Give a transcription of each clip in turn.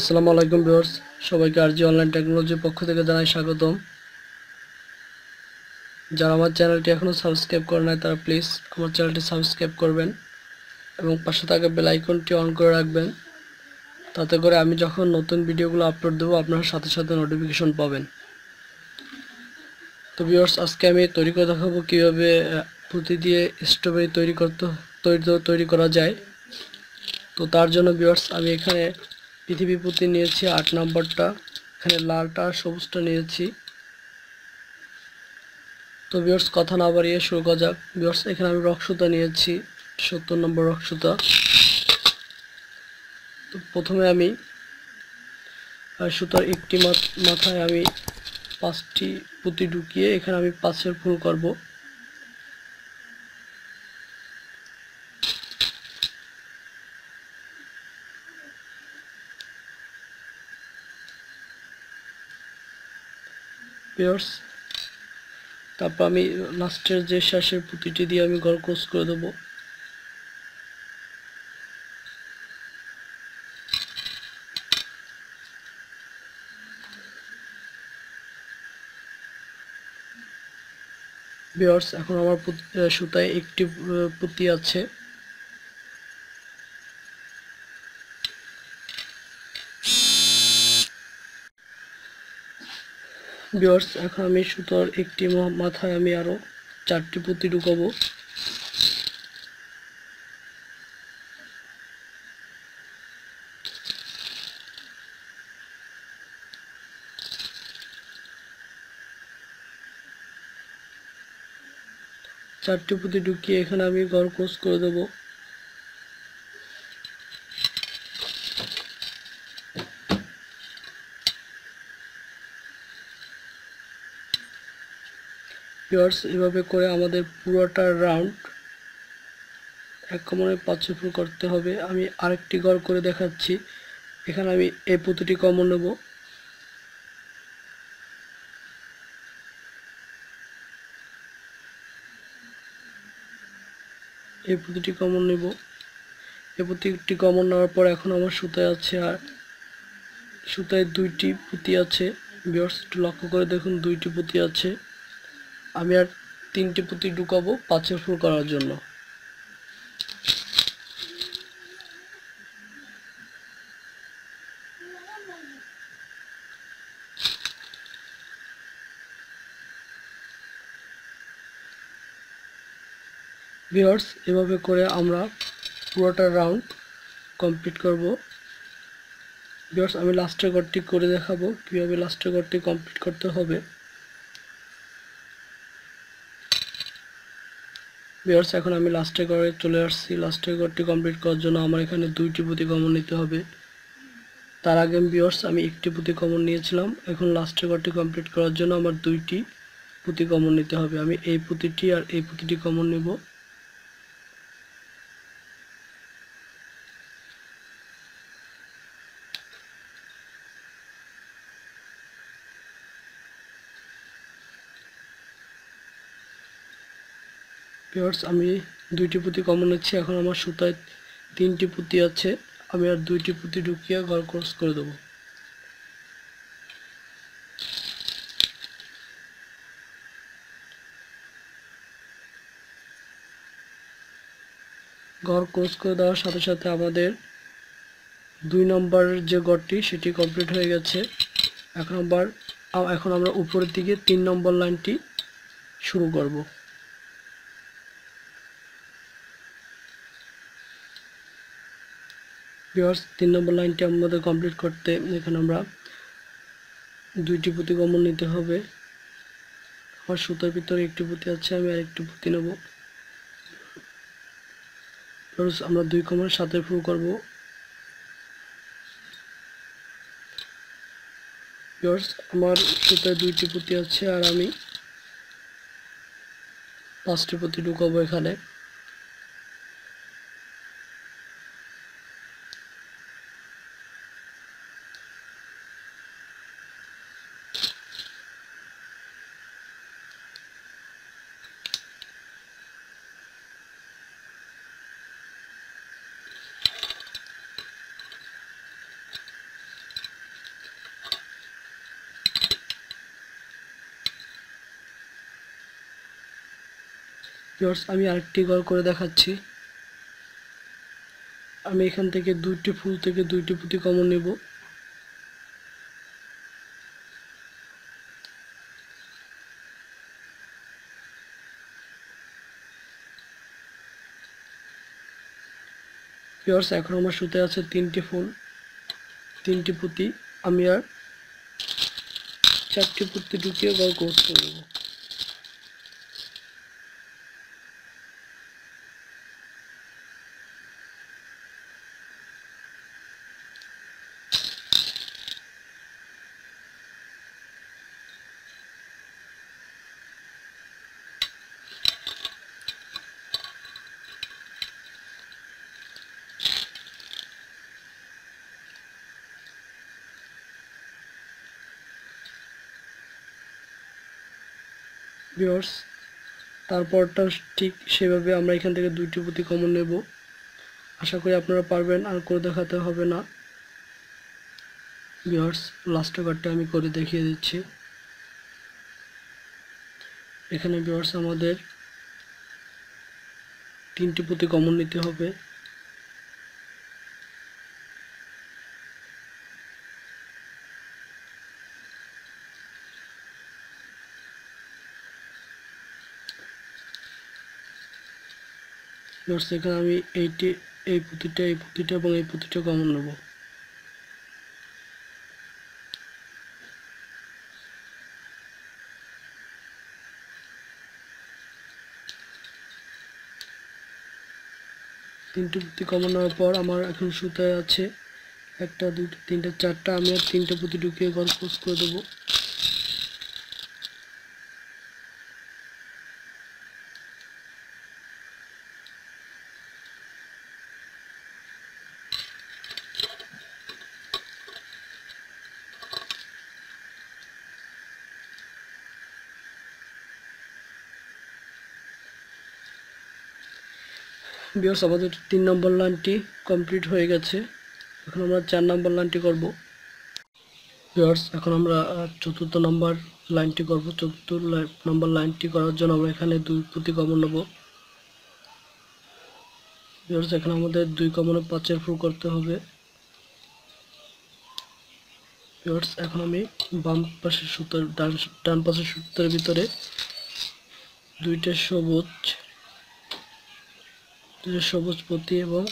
আসসালামু আলাইকুম ভিউয়ার্স, সবাইকে আরজি অনলাইন টেকনোলজির পক্ষ থেকে জানাই স্বাগতম। যারা আমার চ্যানেলটি এখনও সাবস্ক্রাইব করে নাই তারা প্লিজ আমার চ্যানেলটি সাবস্ক্রাইব করবেন এবং পাশে থাকা বেল আইকনটি অন করে রাখবেন, তাতে করে আমি যখন নতুন ভিডিওগুলো আপলোড দেবো আপনারা সাথে সাথে নোটিফিকেশন পাবেন। তো ভিউয়ার্স, আজকে আমি তৈরি করে দেখাবো কীভাবে পুঁতি দিয়ে স্ট্রবেরি তৈরি করা যায়। তো তার জন্য ভিউয়ার্স, আমি এখানে পৃথিবী পুঁতি নিয়েছি 8 নম্বরটা, এখানে লালটা আর সবুজটা নিয়েছি। তো ভিউয়ার্স, কথা না বাড়িয়ে শুরু করা যাক। ভিউয়ার্স, এখানে আমি রক্সুতা নিয়েছি 70 নম্বর রক্সুতা। তো প্রথমে আমি সুতার একটি মাথায় আমি 5টি পুঁতি ঢুকিয়ে এখানে আমি 5-এর ফুল করব। ভিউয়ার্স, তারপর আমি লাস্টের যে শেষের পুঁতিটি দিয়ে আমি গড় ক্রস করে দেবো। ভিউয়ার্স, এখন আমার সুতায় একটি পুঁতি আছে। ভিউয়ার্স, এখন আমি সুতার একটি মাথায় আমি আরো 4টি পুঁতি ঢুকাবো। চারটি পুঁতি ঢুকিয়ে এখানে আমি গড় ক্রস করে দেব। ভিউয়ার্স, এভাবে করে আমাদের পুরোটা রাউন্ড এক কমনে 5 ফুল করতে হবে। আমি আরেকটি গড় করে দেখাচ্ছি। এখানে আমি এই পুঁতিটি কমন নেব। এই পুঁতিটি কমন নেব। এই পুঁতিটি কমন নেওয়ার পর এখন আমার সুতায় আছে, আর সুতায় 2টি পুঁতি আছে। ভিউয়ার্স, একটু লক্ষ্য করে দেখুন, 2টি পুঁতি আছে। আমি আর 3টি পুঁতি ঢুকাবো 5-এর ফুল করার জন্য। ভিউয়ার্স, এভাবে করে আমরা পুরোটা রাউন্ড কমপ্লিট করব। ভিউয়ার্স, আমি লাস্টের ঘরটি করে দেখাবো কীভাবে লাস্টের ঘরটি কমপ্লিট করতে হবে। ভিউয়ার্স, এখন আমি লাস্টের ঘরে চলে আসছি। লাস্টের ঘরটি কমপ্লিট করার জন্য আমার এখানে 2টি পুঁতি কমন নিতে হবে। তার আগে ভিউয়ার্স, আমি একটি পুঁতি কমন নিয়েছিলাম। এখন লাস্টের ঘরটি কমপ্লিট করার জন্য আমার 2টি পুঁতি কমন নিতে হবে। আমি এই পুঁতিটি আর এই পুঁতিটি কমন নেব। ভিউয়ার্স, আমি 2টি পুঁতি কমন নিচ্ছি। এখন আমার সুতায় 3টি পুঁতি আছে। আমি আর 2টি পুঁতি ঢুকিয়ে গড় ক্রস করে দেবো। গড় ক্রস করে দেওয়ার সাথে সাথে আমাদের 2 নম্বরের যে গড়টি সেটি কমপ্লিট হয়ে গেছে। এখন আমরা উপরের দিকে 3 নম্বর লাইনটি শুরু করব। ভিউয়ার্স, 3 নম্বর লাইনটি আমাদের কমপ্লিট করতে এখানে আমরা 2টি পুঁতি কমন নিতে হবে। আমার সুতার ভিতরে একটি পুঁতি আছে, আমি আরেকটি পুঁতি নেব। আমরা 2 কমন 7-এর ফুল করব। ভিউয়ার্স, আমার সুতায় 2টি পুঁতি আছে আর আমি 5টি পুঁতি ঢুকাবো এখানে। ভিউয়ার্স আমি আরেকটি ঘর করে দেখাচ্ছি। আমি এখান থেকে দুইটি ফুল থেকে দুইটি পুঁতি কমন নেব। ভিউয়ার্স এখন আমার সুতে আছে তিনটি ফুল, তিনটি পুঁতি। আমি আর চারটি পুঁতি ঢুকিয়ে ঘর ক্লোজ করে দেবো। ভিউয়ার্স তারপরটা ঠিক সেভাবে আমরা এখান থেকে দুইটি পুঁতি কমন নেব। আশা করি আপনারা পারবেন, আর করে দেখাতে হবে না। ভিউয়ার্স লাস্ট ঘরটা আমি করে দেখিয়ে দিচ্ছি। এখানে ভিউয়ার্স আমাদের তিনটি পুঁতি কমন নিতে হবে। ভিউয়ার্স এখানে আমি এই পুঁতিটা এবং এই পুঁতিটা কমন নেব। তিনটি পুঁতি কমন নেওয়ার পর আমার এখন সুতায় আছে একটা, দুটো, তিনটা, চারটা। আমি আর তিনটা পুঁতি ঢুকিয়ে ঘর ক্লোজ করে দেবো। ভিউয়ার্স আমাদের 3 নম্বর লাইনটি কমপ্লিট হয়ে গেছে। এখন আমরা 4 নম্বর লাইনটি করব। ভিউয়ার্স এখন আমরা 4র্থ নম্বর লাইনটি করব। 4র্থ নম্বর লাইনটি করার জন্য আমরা এখানে 2 পুঁতি কমন নেব। ভিউয়ার্স এখানে আমাদের 2 কমনে 5-এর ফুল করতে হবে। ভিউয়ার্স এখন আমি বাম পাশের সুতার ডান পাশের সুতার ভিতরে দুইটা সবুজ পুঁতি এবং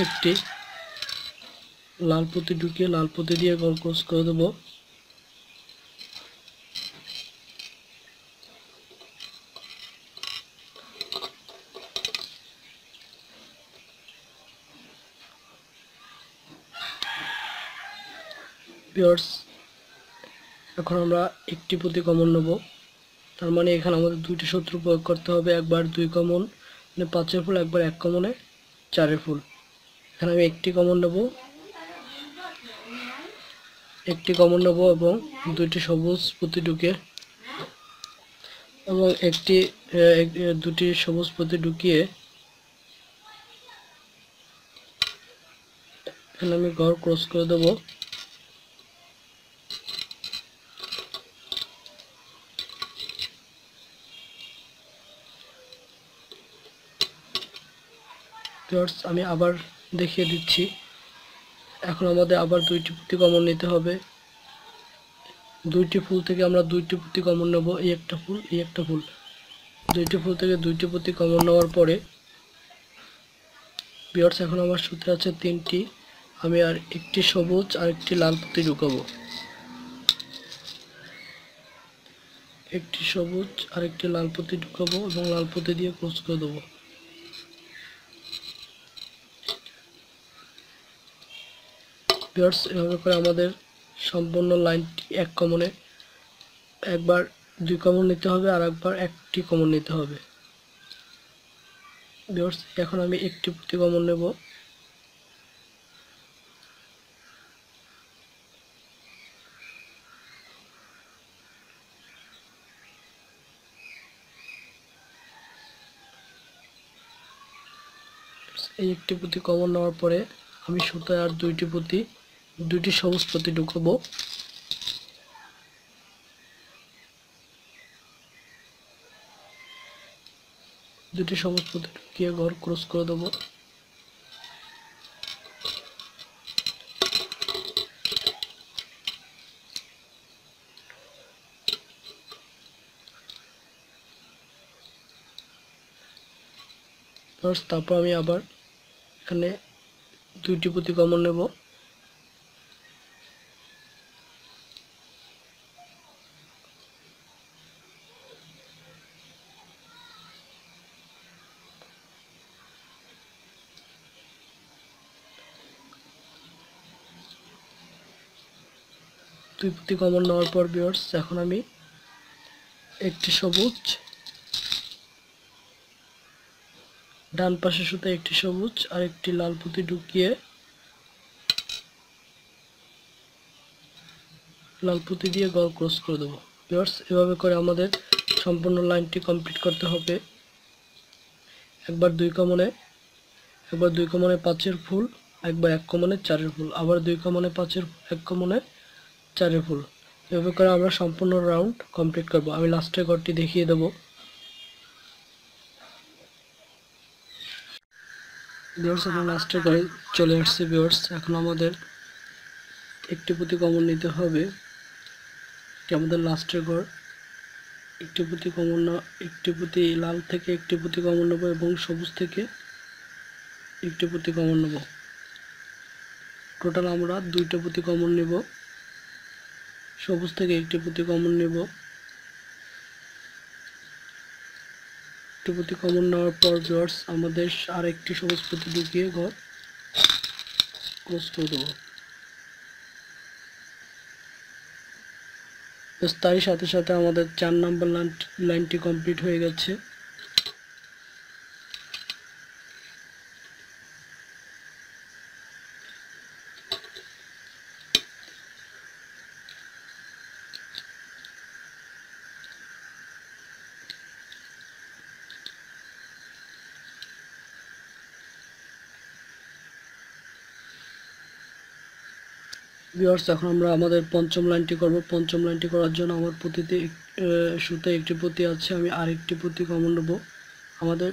একটি লাল পুঁতি ঢুকিয়ে লাল পুঁতি দিয়ে ঘর ক্লোজ করে দেব। ভিউয়ার্স এখন আমরা একটি পুঁতি কমন নেব। তার মানে এখানে আমাদের দুইটি সূত্র প্রয়োগ করতে হবে। একবার 2 কমন মানে 5-এর ফুল, একবার 1 কমনে 4-এর ফুল। এখানে আমি একটি কমন নেব এবং দুইটি সবুজ পুঁতি ঢুকিয়ে দুটি সবুজ পুঁতি ঢুকিয়ে এখানে আমি ঘর ক্লোজ করে দেব। ভিউয়ার্স আমি আবার দেখিয়ে দিচ্ছি। এখন আমাদের আবার দুইটি পুঁতি কমন নিতে হবে। দুইটি ফুল থেকে আমরা দুইটি পুঁতি কমন নেব। এই একটা ফুল, এই একটা ফুল। দুইটি ফুল থেকে দুইটি পুঁতি কমন নেওয়ার পরে ভিউয়ার্স এখন আমার সুতে আছে 3টি। আমি আর একটি সবুজ আর একটি লাল পুঁতি ঢুকাবো। একটি সবুজ আর একটি লাল পুঁতি ঢুকাবো এবং লাল পুঁতি দিয়ে ক্লোজ করে দেবো। ভিউয়ার্স এভাবে করে আমাদের সম্পূর্ণ লাইনটি 1 কমনে একবার 2 কমন নিতে হবে, আর একবার একটি কমন নিতে হবে। ভিউয়ার্স এখন আমি একটি পুঁতি কমন নেব। এই একটি পুঁতি কমন নেওয়ার পরে আমি সুতায় আর দুইটি সবুজ পুঁতি ঢুকাবো। দুটি সবুজ পুঁতি ঢুকিয়ে ঘর ক্রস করে দেবো। তারপর আমি আবার এখানে দুইটি পুঁতি কমন নেব। দুই পুঁতি কমন নেওয়ার পর ভিউয়ার্স এখন আমি একটি সবুজ, ডান পাশের সুতায় একটি সবুজ আর একটি লাল পুঁতি ঢুকিয়ে লাল পুঁতি দিয়ে গড় ক্রস করে দেবো। ভিউয়ার্স এভাবে করে আমাদের সম্পূর্ণ লাইনটি কমপ্লিট করতে হবে। একবার দুই কমনে 5-এর ফুল, একবার 1 কমনে 4-এর ফুল, আবার 2 কমনে 5-এর 1 কমনে 4-এর ফুল। এভাবে করে আমরা সম্পূর্ণ রাউন্ড কমপ্লিট করব। আমি লাস্টের ঘরটি দেখিয়ে দেব। ভিউয়ার্স আমরা লাস্টের ঘরে চলে আসছি। ভিউয়ার্স এখন আমাদের একটি পুঁতি কমন নিতে হবে। এটি আমাদের লাস্টের ঘর। একটি পুঁতি কমন না, একটি পুঁতি লাল থেকে একটি পুঁতি কমন নেব এবং সবুজ থেকে একটি পুঁতি কমন নেব। টোটাল আমরা 2টা পুঁতি কমন নেব। সবুজ থেকে একটি পুঁতি কমন নেব। একটি পুঁতি কমন নেওয়ার পর ভিউয়ার্স আমাদের আরেকটি সবুজ পুঁতি ঢুকিয়ে ঘর ক্লোজ করে দেবো। তারই সাথে সাথে আমাদের 4 নম্বর লাইনটি কমপ্লিট হয়ে গেছে। ভিউয়ার্স এখন আমরা আমাদের পঞ্চম লাইনটি করব। পঞ্চম লাইনটি করার জন্য আমার পুঁতিতে সুতায় একটি পুঁতি আছে, আমি আরেকটি পুঁতি কমন নেব। আমাদের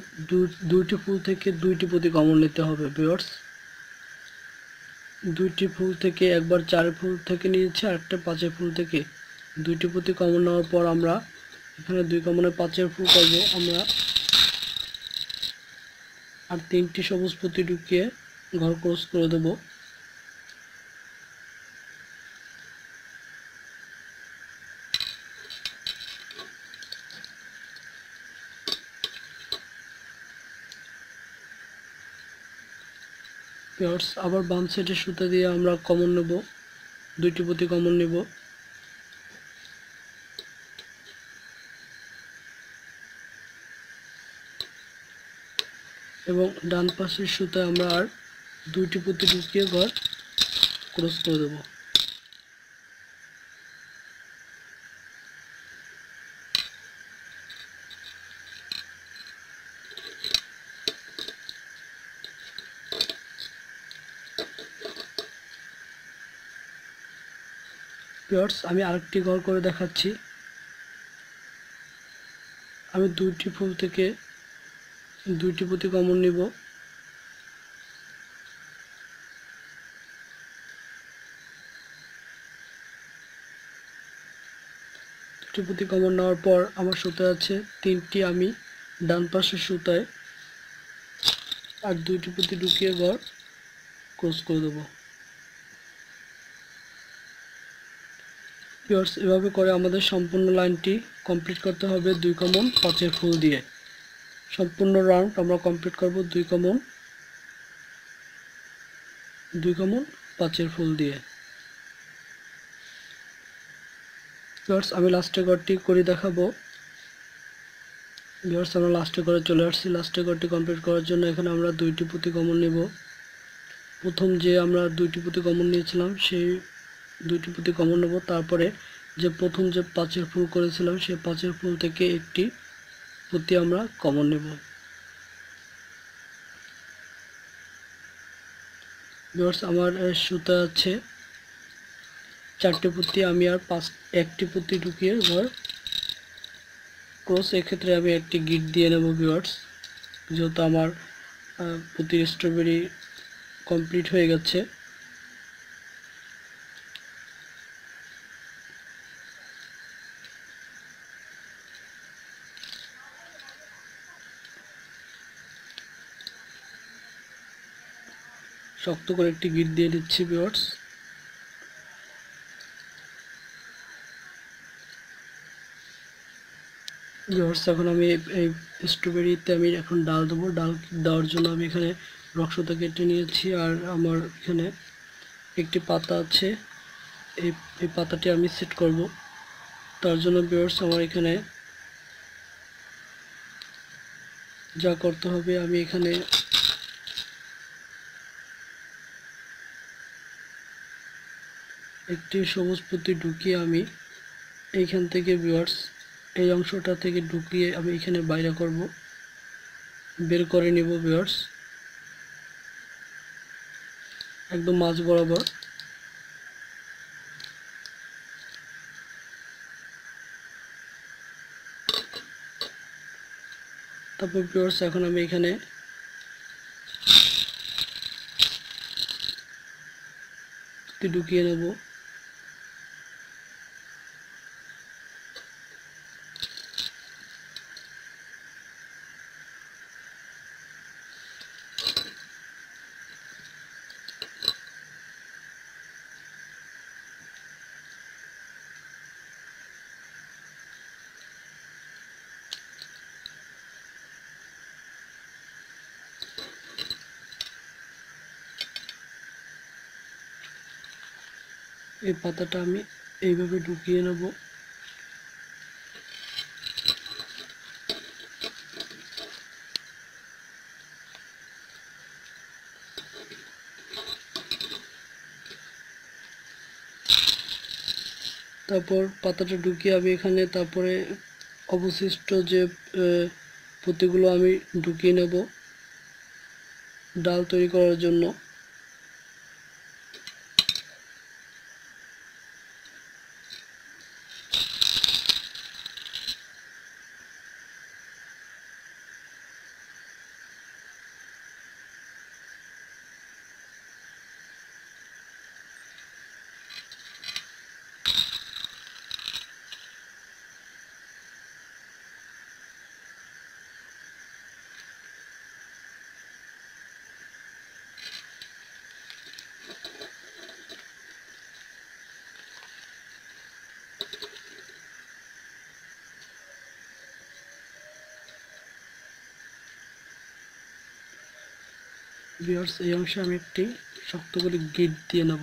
দুইটি ফুল থেকে দুইটি পুঁতি কমন নিতে হবে। ভিউয়ার্স দুইটি ফুল থেকে একবার 4 ফুল থেকে নিয়েছি, আরেকটা 5 ফুল থেকে দুইটি পুঁতি কমন নেওয়ার পর আমরা এখানে 2 কমনে 5 ফুল করব আমরা, আর 3টি সবুজ পুঁতি ঢুকিয়ে ঘর ক্রস করে দেব। ভিউয়ার্স আবার বাম সাইডের সুতা দিয়ে আমরা কমন নেব, দুইটি পুঁতি কমন নেব। এবং ডান পাশের সুতায় আমরা আর দুইটি পুঁতি ঢুকিয়ে ঘর ক্রস করে দেব। ভিউয়ার্স আমি আরেকটি ঘর করে দেখাচ্ছি। আমি দুইটি ফুল থেকে দুইটি পুঁতি কমন নিব। দুটি পুঁতি কমন নেওয়ার পর আমার সুতা আছে 3টি, আমি ডান পাশের সুতায় আর দুইটি পুঁতি ঢুকিয়ে ঘর ক্রস করে দেব। ভিউয়ার্স এভাবে করে আমাদের সম্পূর্ণ লাইনটি কমপ্লিট করতে হবে 2 কমন 5-এর ফুল দিয়ে। সম্পূর্ণ রাউন্ড আমরা কমপ্লিট করব 2 কমন 5-এর ফুল দিয়ে। ভিউয়ার্স আমি লাস্টের ঘরটি করে দেখাবো। ভিউয়ার্স আমরা লাস্টের ঘরে চলে আসছি। লাস্টের ঘরটি কমপ্লিট করার জন্য এখানে আমরা দুইটি পুঁতি কমন নেব। প্রথম যে আমরা দুইটি পুঁতি কমন নিয়েছিলাম সেই দুইটি পুঁতি কমন নেব। তারপরে যে প্রথম যে 5-এর ফুল করেছিলাম সেই 5-এর ফুল থেকে একটি পুঁতি আমরা কমন নেব। ভিউয়ার্স আমার সুতা আছে 4টি পুঁতি, আমি আর 1টি পুঁতি ঢুকিয়ে ঘর ক্রস, এক্ষেত্রে আমি একটি গিট দিয়ে নেব। ভিউয়ার্স যেহেতু আমার পুতির স্ট্রবেরি কমপ্লিট হয়ে গেছে। শক্ত করে একটি গিট দিয়ে দিচ্ছি ভিউয়ার্স। এখন আমি এই স্ট্রবেরিতে আমি এখন ডাল দেবো। ডাল দেওয়ার জন্য আমি এখানে রক্সতা কেটে নিয়েছি, আর আমার এখানে একটি পাতা আছে, এই পাতাটি আমি সেট করব। তার জন্য ভিউয়ার্স আমার এখানে যা করতে হবে, আমি এখানে একটি সবুজ পুঁতি ঢুকিয়ে আমি এইখান থেকে ভিউয়ার্স এই অংশটা থেকে ঢুকিয়ে আমি এখানে বাইরে করব, বের করে নিব ভিউয়ার্স একদম মাঝ বরাবর। তারপর ভিউয়ার্স এখন আমি এখানে ঢুকিয়ে নেব। এই পাতাটা আমি এইভাবে ঢুকিয়ে নেব। তারপর পাতাটা ঢুকিয়ে আমি এখানে তারপরে অবশিষ্ট যে পুঁতিগুলো আমি ঢুকিয়ে নেব ডাল তৈরি করার জন্য। ভিউয়ার্স এই অংশে আমি একটি শক্ত করে গিট দিয়ে নেব।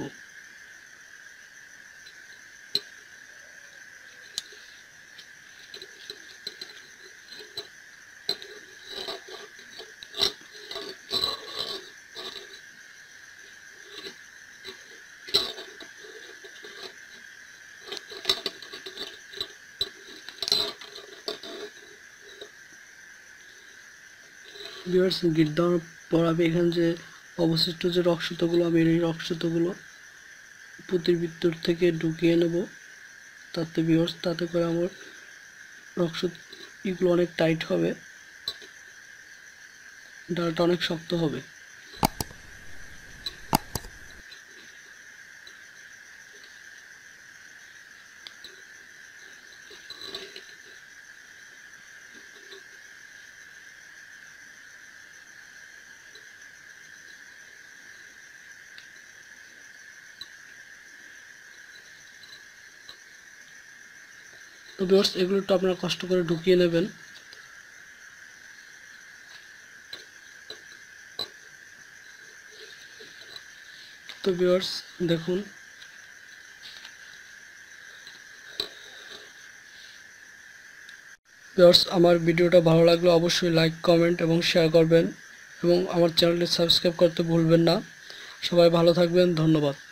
ভিউয়ার্স গিট দেওয়ার পর আমি এখানে যে অবশিষ্ট যে রক্তগুলো আমি এই রক্তগুলো পুঁতির ভিতর থেকে ঢুকিয়ে নেব। তাতে ভিউয়ার্স তাতে করে আমার এগুলো অনেক টাইট হবে, ডালটা অনেক শক্ত হবে। তো ভিউয়ার্স এগুলো একটু আপনারা কষ্ট করে ঢুকিয়ে নেবেন। তো ভিউয়ার্স দেখুন ভিউয়ার্স আমার ভিডিওটা ভালো লাগলে অবশ্যই লাইক কমেন্ট এবং শেয়ার করবেন এবং আমার চ্যানেলটি সাবস্ক্রাইব করতে ভুলবেন না। সবাই ভালো থাকবেন, ধন্যবাদ।